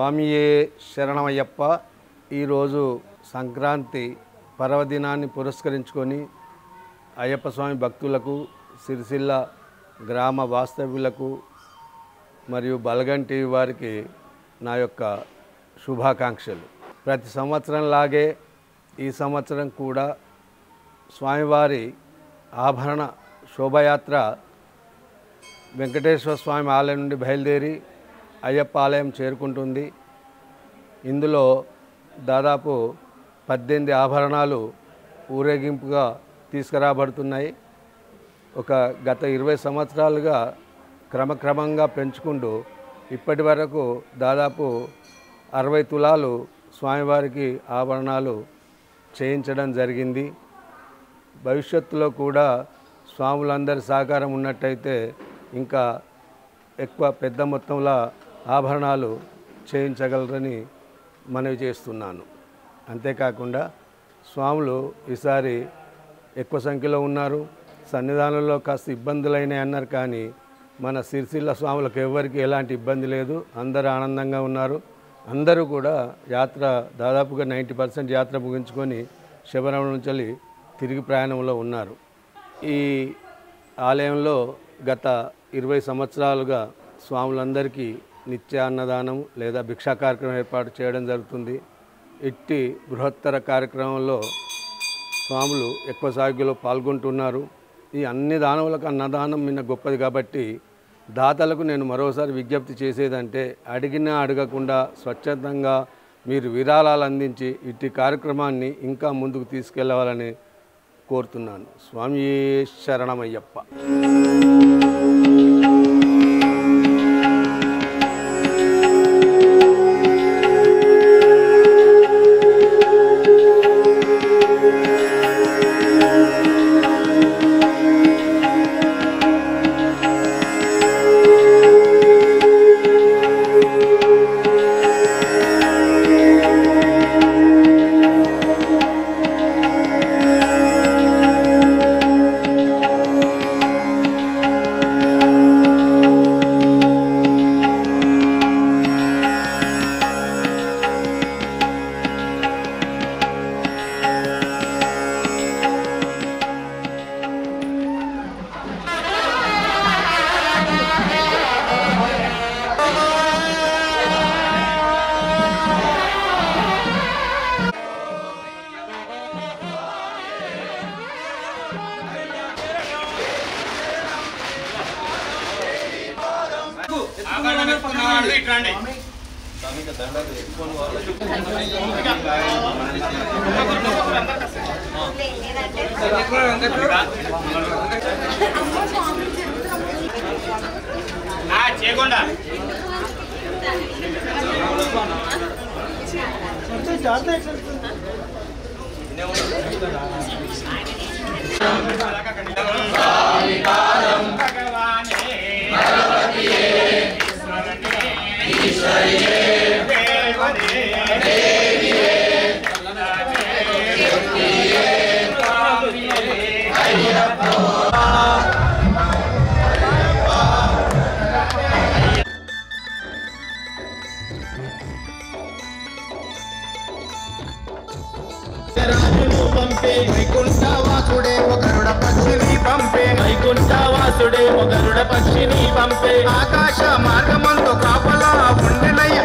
స్వామియే శరణమయ్యప్ప. ఈరోజు సంక్రాంతి పర్వదినాన్ని పురస్కరించుకొని అయ్యప్ప స్వామి భక్తులకు, సిరిసిల్ల గ్రామ వాస్తవ్యులకు మరియు బలగం టీవీ వారికి నా యొక్క శుభాకాంక్షలు. ప్రతి సంవత్సరంలాగే ఈ సంవత్సరం కూడా స్వామివారి ఆభరణ శోభయాత్ర వెంకటేశ్వర స్వామి ఆలయం నుండి బయలుదేరి అయ్యప్ప ఆలయం చేరుకుంటుంది. ఇందులో దాదాపు 18 ఆభరణాలు ఊరేగింపుగా తీసుకురాబడుతున్నాయి. గత 20 సంవత్సరాలుగా క్రమక్రమంగా పెంచుకుంటూ ఇప్పటి వరకు దాదాపు 60 తులాలు స్వామివారికి ఆభరణాలు చేయించడం జరిగింది. భవిష్యత్తులో కూడా స్వాములందరి సహకారం ఉన్నట్టయితే ఇంకా ఎక్కువ పెద్ద మొత్తంలో ఆభరణాలు చేయించగలరని మనవి చేస్తున్నాను. అంతేకాకుండా స్వాములు ఈసారి ఎక్కువ సంఖ్యలో ఉన్నారు. సన్నిధానంలో కాస్త ఇబ్బందులైనాయి అన్నారు, కానీ మన సిరిసిల్ల స్వాములకు ఎవరికి ఎలాంటి ఇబ్బంది లేదు. అందరూ ఆనందంగా ఉన్నారు. అందరూ కూడా యాత్ర దాదాపుగా 90% యాత్ర ముగించుకొని శబరిమల నుంచి తిరిగి ప్రయాణంలో ఉన్నారు. ఈ ఆలయంలో గత 20 సంవత్సరాలుగా స్వాములందరికీ నిత్య అన్నదానం లేదా భిక్షా కార్యక్రమం ఏర్పాటు చేయడం జరుగుతుంది. ఇట్టి బృహత్తర కార్యక్రమంలో స్వాములు ఎక్కువ సంఖ్యలో పాల్గొంటున్నారు. ఈ అన్ని దానములకు అన్నదానం మిన్న గొప్పది కాబట్టి దాతలకు నేను మరోసారి విజ్ఞప్తి చేసేదంటే, అడిగినా అడగకుండా స్వచ్ఛందంగా మీరు విరాళాలు అందించి ఇట్టి కార్యక్రమాన్ని ఇంకా ముందుకు తీసుకెళ్లవాలని కోరుతున్నాను. స్వామి శరణమయ్యప్ప. వైకుంఠవాసుడే ఒక గరుడ పక్షిని పంపే ఆకాశ మార్గమందు కాపలా ఉండెనయ్య.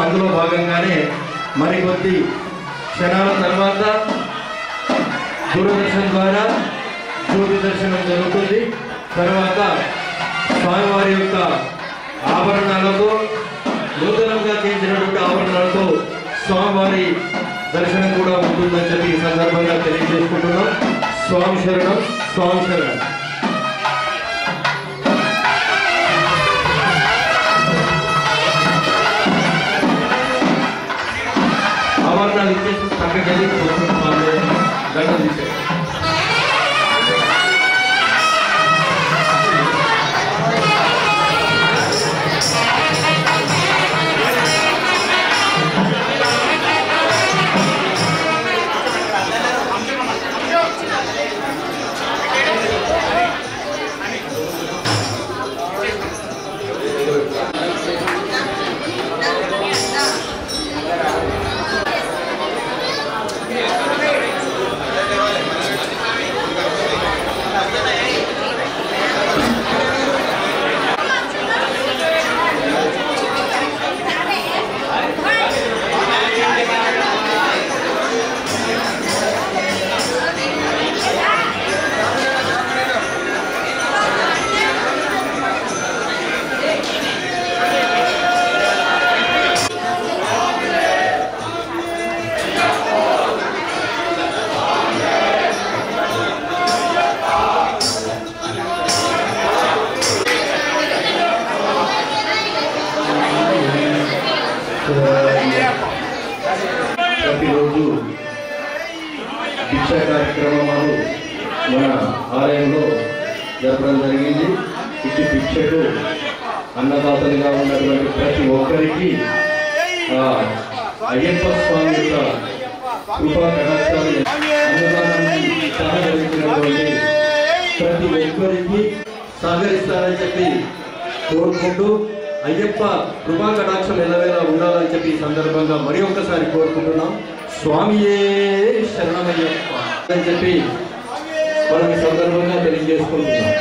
అందులో భాగంగానే మరికొద్ది క్షణాల తర్వాత దూరదర్శన్ ద్వారా జ్యోతి దర్శనం జరుగుతుంది. తర్వాత స్వామివారి యొక్క ఆభరణాలతో నూతనంగా చేయించినటువంటి ఆభరణాలతో స్వామివారి దర్శనం కూడా ఉంటుందని చెప్పి ఈ సందర్భంగా తెలియజేసుకుంటున్నాం. స్వామి శరణం, స్వామి శరణం. ఆభరణాలు ఇచ్చేసి పక్కకి వెళ్ళి దండం తీసే ప్రతిరోజు దీక్షా కార్యక్రమాలు మన ఆలయంలో జరపడం జరిగింది. ఇటు దీక్షకు అన్నదాతలుగా ఉన్నటువంటి ప్రతి ఒక్కరికి అయ్యప్ప స్వామి యొక్క కృపా కటాక్షాలు అన్నదానానికి సహకరించినటువంటి ప్రతి ఒక్కరికి సహకరిస్తారని చెప్పి కోరుకుంటూ అయ్యప్ప కృపా కటాక్షం ఎల్లవేళ ఉండాలని చెప్పి ఈ సందర్భంగా మరి ఒక్కసారి కోరుకుంటున్నాం. స్వామియే శరణమయ్యప్ప అని చెప్పి మనం ఈ సందర్భంగా తెలియజేసుకుంటున్నాం.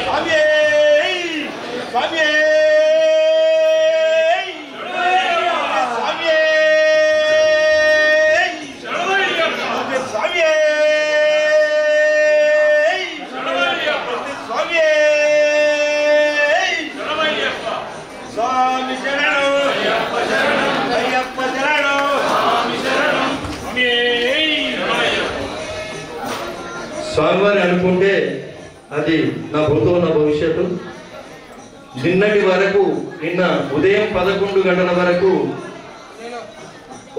స్వామి స్వామివారి అనుకుంటే అది నా భూతో నా భవిష్యత్తు. నిన్నటి వరకు నిన్న ఉదయం 11 గంటల వరకు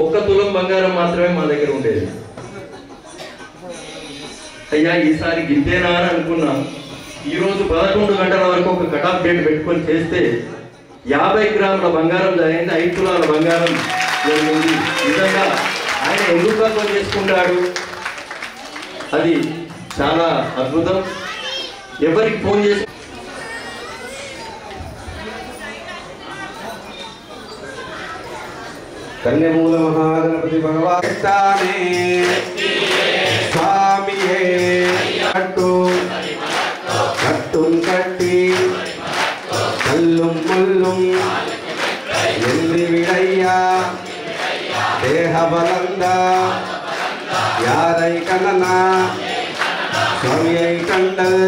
1 తులం బంగారం మాత్రమే మా దగ్గర ఉండేది. అయ్యా ఈసారి గిద్దేనా అని అనుకున్నా. ఈరోజు 11 గంటల వరకు ఒక కటాఫ్ డేట్ పెట్టుకొని చేస్తే 50 గ్రాముల బంగారం జరిగింది, 5 తులాల బంగారం జరిగింది. నిజంగా ఆయన ఎందుకు అర్థం చేసుకుంటాడు, అది చాలా అద్భుతం. ఎవరికి ఫోన్ చేసి కన్యమూల మహాగణపతి భగవానే స్వామియే కట్టు కట్టుం కట్టి కల్లుం ముల్లుం ఎల్లి విడయ్యా దేహ బలంద యారై కననా స్వామియై కండల్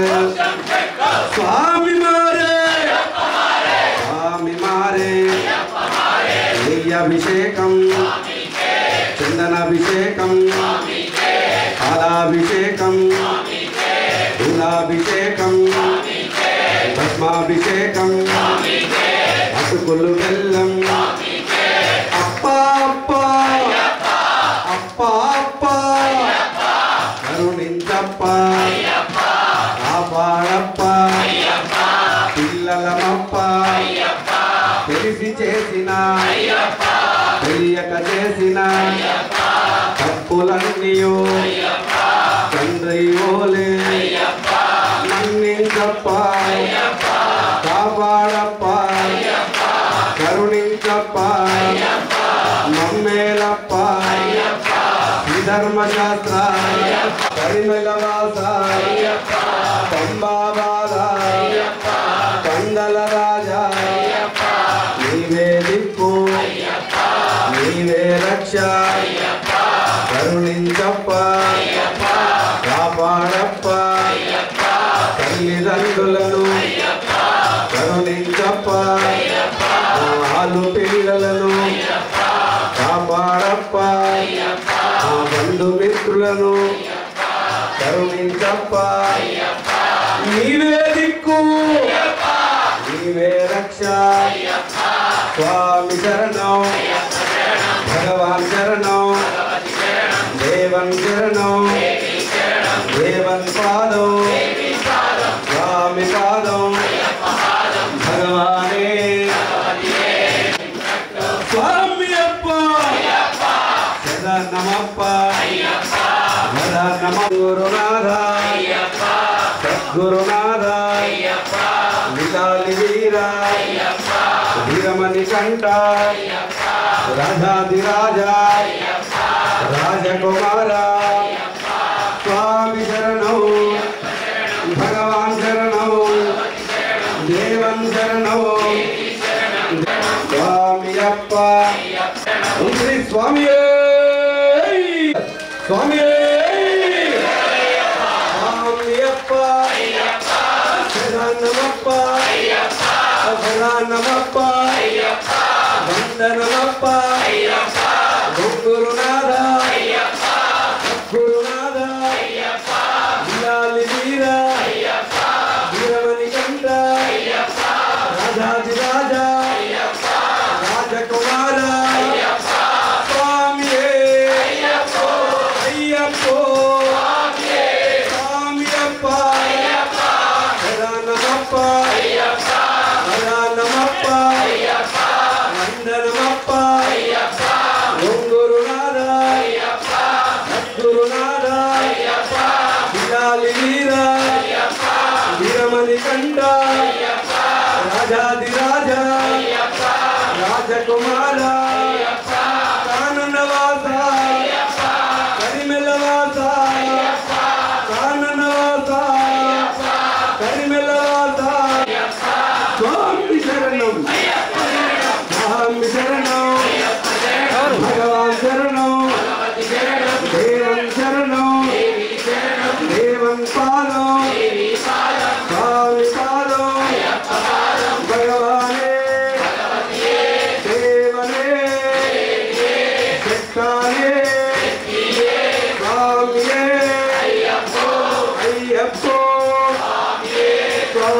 స్వామి మారే స్వామి మారే అభిషేకం చందనాభిషేకం పాలాభిషేకం తులాభిషేకం భస్మాభిషేకం అటుకులు బెల్లం అప్ప అప్ప అప్ప అప్ప కరుణించప్ప కాపాడప్ప పిల్లలమప్ప తెలిసి చేసిన తెలియక చేసిన తప్పులన్నీయో తండ్రి ఓలే మన్నించప్ప కాపాడప్ప కరుణించప్ప మమ్మేలప్ప ధర్మశాస్త్ర పరిమళవాస పంబాబాల కందల రాజా నీవే దిక్కు నీవే రక్ష కరుణించప్ప కాపాడప్ప తల్లిదండ్రులను కరుణించప్ప ఆలు పిల్లలను కాపాడప్ప ఆ బంధుమిత్రులను కరుణించప్ప నీవే దిక్కు నీవే రక్ష స్వామి శరణం భగవాన్ శరణం దేవన్ శరణం దేవన్ పాదం స్వామి పాదం భగవానే స్వామి అప్ప సదా నమప్ప సదా నమ గురునాథ సద్గురునాథ విలాలి వీర వీరమణి కంఠ రాజాధిరాజ రాజకుమార స్వామి శరణం భగవాన్ శరణం దేవన్ శరణం స్వామి అప్ప శ్రీ స్వామి స్వామి స్వామి అప్ప శరణమప్ప శరణమప్ప వందనమప్ప గురునాథ గురునాథ విలాలి వీర వీరమణి కంఠ రాజాధిరాజ రాజకుమార స్వామియే అయ్యప్పో స్వామి అప్ప శరణమప్ప శరణమప్ప వందనమప్ప గురునాథ సద్గురునాథ విలాలి వీర వీరమణి కంఠ రాజాధిరాజ రాజకుమార కాననవాస కరిమెలవాస కాననవాస కరిమెలవాస స్వామి శరణం స్వామి శరణం భగవాన్ శరణం దేవన్ శరణం దేవన్ పాదం స్వామి పాదం భగవానే దేవనే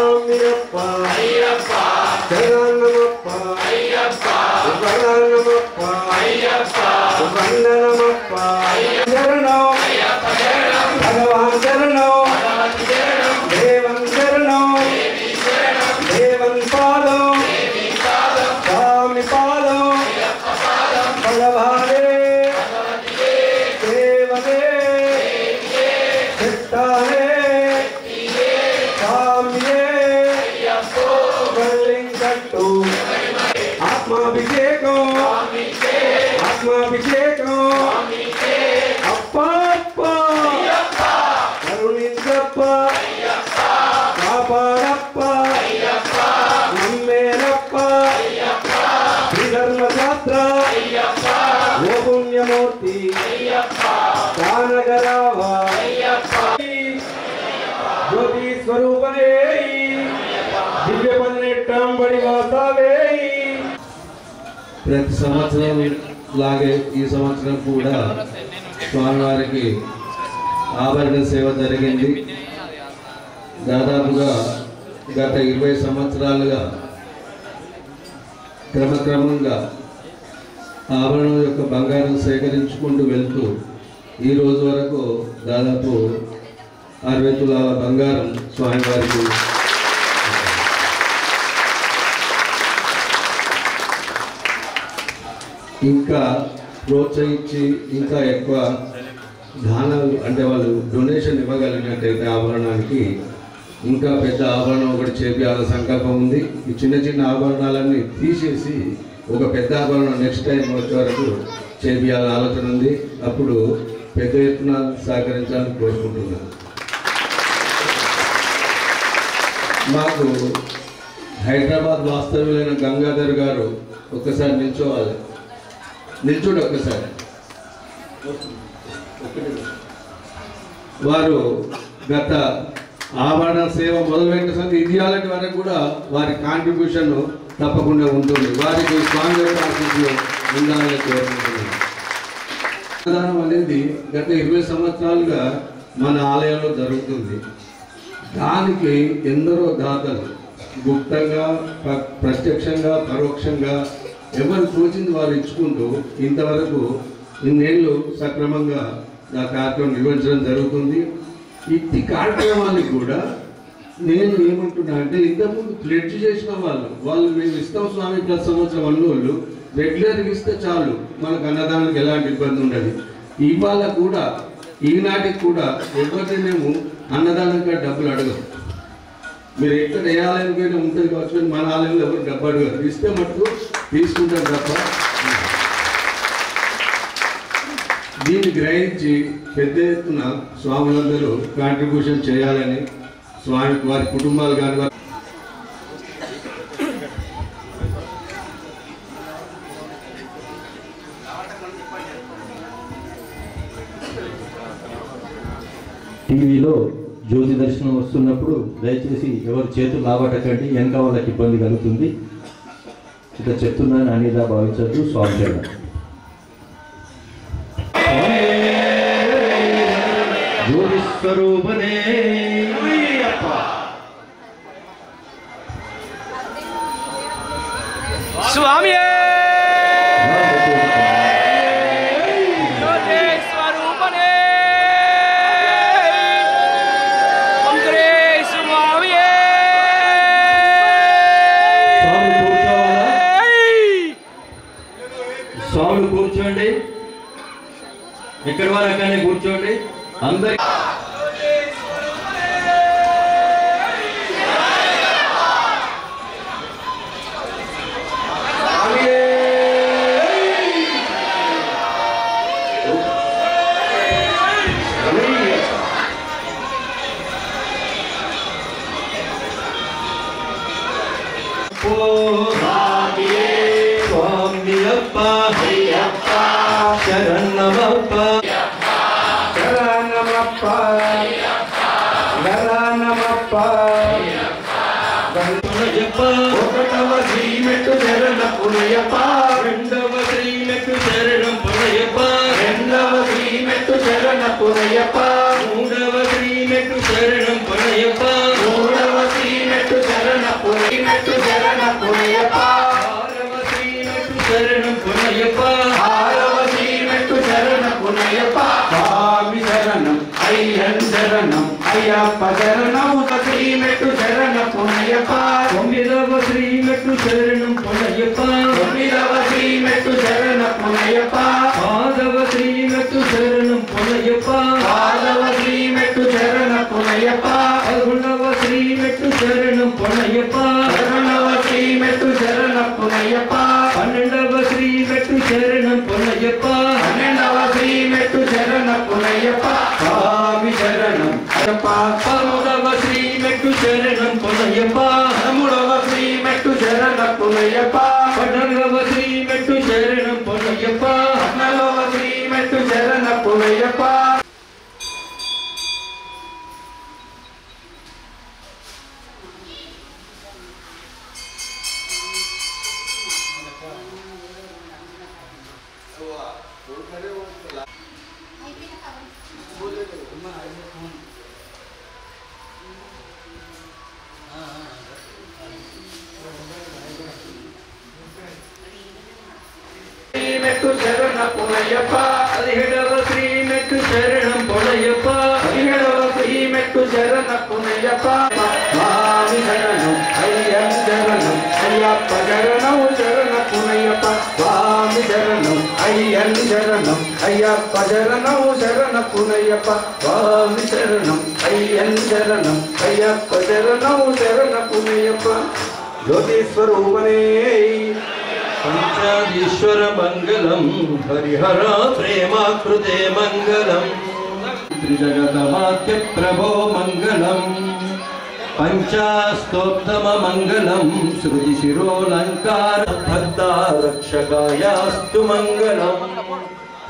స్వామియప్ప అయ్యప్ప శరణమప్ప అయ్యప్ప శరణమప్ప అయ్యప్ప వందనమప్ప శరణం అయ్యప్ప శరణం భగవాన్ శరణం భగవతి శరణం దేవం శరణం దేవి శరణం దేవన్ పాదం దేవి పాదం స్వామి పాదం అయ్యప్ప పాదం భగవానే భగవతి దేవనే దేవియే చిత్తానే ఆత్మాభిషేకం ఆత్మాభిషేకం అప్ప అప్ప కరుణించప్ప కాపాడప్ప నమ్మేనప్ప శ్రీధర్మశాస్త్ర ఓ పుణ్యమూర్తి కానగరావ జ్యోతి స్వరూపనే దివ్య పన్నెట్టం బడి వాసావే. ప్రతి సంవత్సరం లాగే ఈ సంవత్సరం కూడా స్వామివారికి ఆభరణ సేవ జరిగింది. దాదాపుగా గత 20 సంవత్సరాలుగా క్రమక్రమంగా ఆభరణం యొక్క బంగారం సేకరించుకుంటూ వెళ్తూ ఈ రోజు వరకు దాదాపు 60 తులాల బంగారం స్వామివారికి ఇంకా ప్రోత్సహించి ఇంకా ఎక్కువ దానాలు అంటే వాళ్ళు డొనేషన్ ఇవ్వగలిగినట్టయితే ఆభరణానికి ఇంకా పెద్ద ఆభరణం ఒకటి చేయాలన్న సంకల్పం ఉంది. ఈ చిన్న చిన్న ఆభరణాలన్నీ తీసేసి ఒక పెద్ద ఆభరణం నెక్స్ట్ టైం వచ్చే వరకు చేయాలని ఆలోచన ఉంది. అప్పుడు పెద్ద ఎత్తున సహకరించాలని కోరుకుంటున్నాను. మాకు హైదరాబాద్ వాస్తవ్యులైన గంగాధర్ గారు ఒక్కసారి నిల్చోవాలి. నిల్చోడు ఒక్కసారి. వారు గత ఆభరణ సేవ మొదలుపెట్టిన సంగతి ఇదియాలటి వరకు కూడా వారి కాంట్రిబ్యూషన్ తప్పకుండా ఉంటుంది. వారికి స్వామి ఆశీస్సులు ఉండాలని కోరుకుంటున్నాను. అన్నదానం అనేది గత 20 సంవత్సరాలుగా మన ఆలయంలో జరుగుతుంది. దానికి ఎందరో దాతలు గుప్తంగా ప్రత్యక్షంగా పరోక్షంగా ఎవరు తోచింది వారు ఇచ్చుకుంటూ ఇంతవరకు ఇన్నేళ్ళు సక్రమంగా ఆ కార్యక్రమం నిర్వహించడం జరుగుతుంది. ఇట్టి కార్యక్రమానికి కూడా నేను ఏమంటున్నా అంటే ఇంతకుముందు ప్లెడ్జ్ చేసిన వాళ్ళు మేము ఇస్తాం స్వామి ప్రతి సంవత్సరం అన్నోళ్ళు రెగ్యులర్గా ఇస్తే చాలు, మనకు అన్నదానానికి ఎలాంటి ఇబ్బంది ఉండదు. ఇవాళ కూడా ఈనాటికి కూడా ఎవరిని మేము అన్నదానంగా డబ్బులు అడగం. మీరు ఎక్కడ ఏ ఆలయానికైనా ఉంటుంది కావచ్చు, మన ఆలయంలో ఎవరు డబ్బు అడగారు. ఇస్తే మటుకు తీసుకుంటారు తప్ప. దీన్ని గ్రహించి పెద్ద ఎత్తున స్వాములందరూ కాంట్రిబ్యూషన్ చేయాలని స్వామి వారి కుటుంబాలు కానీ టీవీలో జ్యోతి దర్శనం వస్తున్నప్పుడు దయచేసి ఎవరు చేతులు లావటకండి, వెనక వాళ్ళకి ఇబ్బంది కలుగుతుంది. ఇట్లా చెప్తున్నాను అనేదా భావించద్దు. స్వామి చరణం. జ్యోతి స్వరూపనే స్వామి స్వాములు కూర్చోండి, ఇక్కడ వరకనే కూర్చోండి అందరి. శరణమప్ప శరణమప్ప శరణమప్ప ఒకటవ శ్రీమెట్టు శరణ పునయప్ప, రెండవ శ్రీమెట్టు శరణం పునయప్ప, రెండవ శ్రీమెట్టు శరణ పునయప్ప, మూడవ శ్రీమెట్టు శరణం పునయప్ప, మూడవ శ్రీమెట్టు శ్రీమెట్టు శరణపునయ్యప్ప ఆరవ శ్రీమెట్టు శరణపునయ్యప్ప ఆరవ శ్రీమెట్టు శరణపునయ్యప్ప స్వామి శరణం అయ్యన్ శరణం అయ్యప్ప శరణం శ్రీమెట్టు శరణపునయ్యప్ప తొమ్మిదవ శ్రీమెట్టు శరణపునయ్యప్ప తొమ్మిదవ శ్రీమెట్టు శరణపునయ్యప్ప ఆదవ శ్రీమెట్టు శరణపునయ్యప్ప ఆరవ శ్రీమెట్టు శరణపునయ్యప్ప 11వ శ్రీమెట్టు శరణపునయ్యప్ప 11వ శ్రీమెట్టు శరణపునయ్యప్ప 12వ శ్రీమెట్టు శరణపునయ్యప్ప 12వ శ్రీమెట్టు శరణపునయ్యప్ప స్వామి శరణం అయ్యప్ప 13వ శ్రీమెట్టు శరణపునయ్యప్ప 13వ శ్రీమెట్టు శరణపునయ్యప్ప 14వ శ్రీమెట్టు శరణపునయ్యప్ప 14వ శ్రీమెట్టు శరణపునయ్యప్ప శ్రీమెట్టు శరణపునయ్యప్ప 17వ శ్రీమెట్టు శరణపునయ్యప్ప 17వ శ్రీమెట్టు శరణపునయ్యప్ప స్వామి శరణం అయ్యన్ శరణం అయ్యప్ప శరణం శరణపునయ్యప్ప స్వామి శరణం అయ్యన్ శరణం అయ్యప్ప శరణం శరణపునయ్యప్ప స్వామి శరణం అయ్యన్ శరణం అయ్యప్ప శరణం శరణపునయ్యప్ప జ్యోతి స్వరూపనే పంచాదీశ్వర మంగళం హరిహర ప్రేమాకృతే మంగళం త్రిజగతమాత్య ప్రభో మంగళం పంచాస్తోత్తమ మంగళం శృతి శిరోలంకార భక్త రక్షకాయాస్తు మంగళం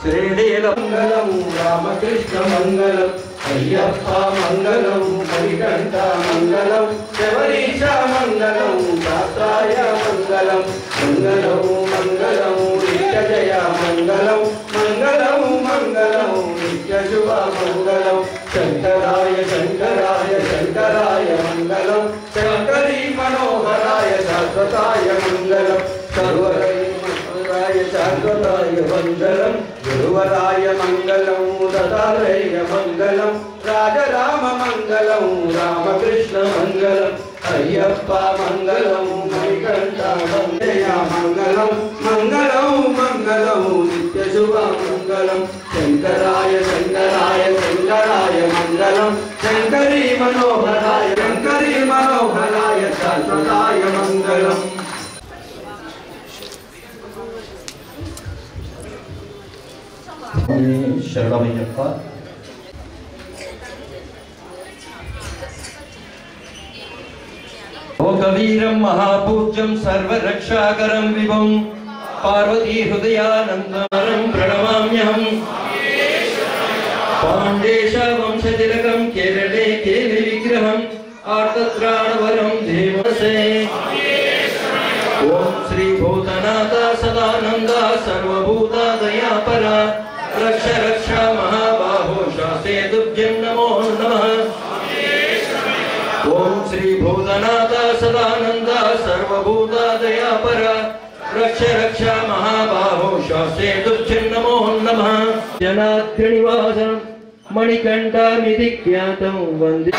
శ్రీలీల మంగళం రామకృష్ణ మంగళం అయ్యప్ప మంగళం మణికంఠ మంగళం శబరీశ మంగళం శాస్త్రాయ మంగళం మంగళం మంగళం నిత్య జయ మంగళం మంగళం మంగళం నిత్య శుభ మంగళం శంకరాయ శంకరాయ శంకరాయ మంగళం శంకరీ మనోహరాయ శాశ్వతాయ మంగళం సర్వరై శాశ్వతాయ మంగళం గురువరాయ మంగళం దత్తాత్రేయ మంగళం రాజరామ మంగళం రామకృష్ణ మంగళం అయ్యప్ప మంగళం మణికంఠ మంగళ మంగళం మంగళం మంగళం నిత్య శుభ మంగళం శంకరాయ శంకరాయ శంకరాయ మంగళం శంకరీ మనోహరాయ శాశ్వతాయ మంగళం శరణమయ్యప్ప లోకవీరం మహాపూజ్యం సర్వరక్షాకరం విభుం పార్వతీ హృదయానందరం ప్రణమామ్యహం పాండేశ వంశతిలకం కేరళే కేలి విగ్రహం ఆర్తత్రాణవరం దేవసే ఓం శ్రీ భూతనాథ సదానంద సర్వభూత దయాపర రక్ష రక్ష మహాబాహో శాస్తే తుభ్యం నమో నమః ఓం శ్రీ భూతనాథ సదానంద సర్వభూత దయాపర రక్ష రక్ష మహాబాహో శాస్తే తుభ్యం నమో నమః జనాద్రి నివాసం మణికంఠమితి ఖ్యాతం వందే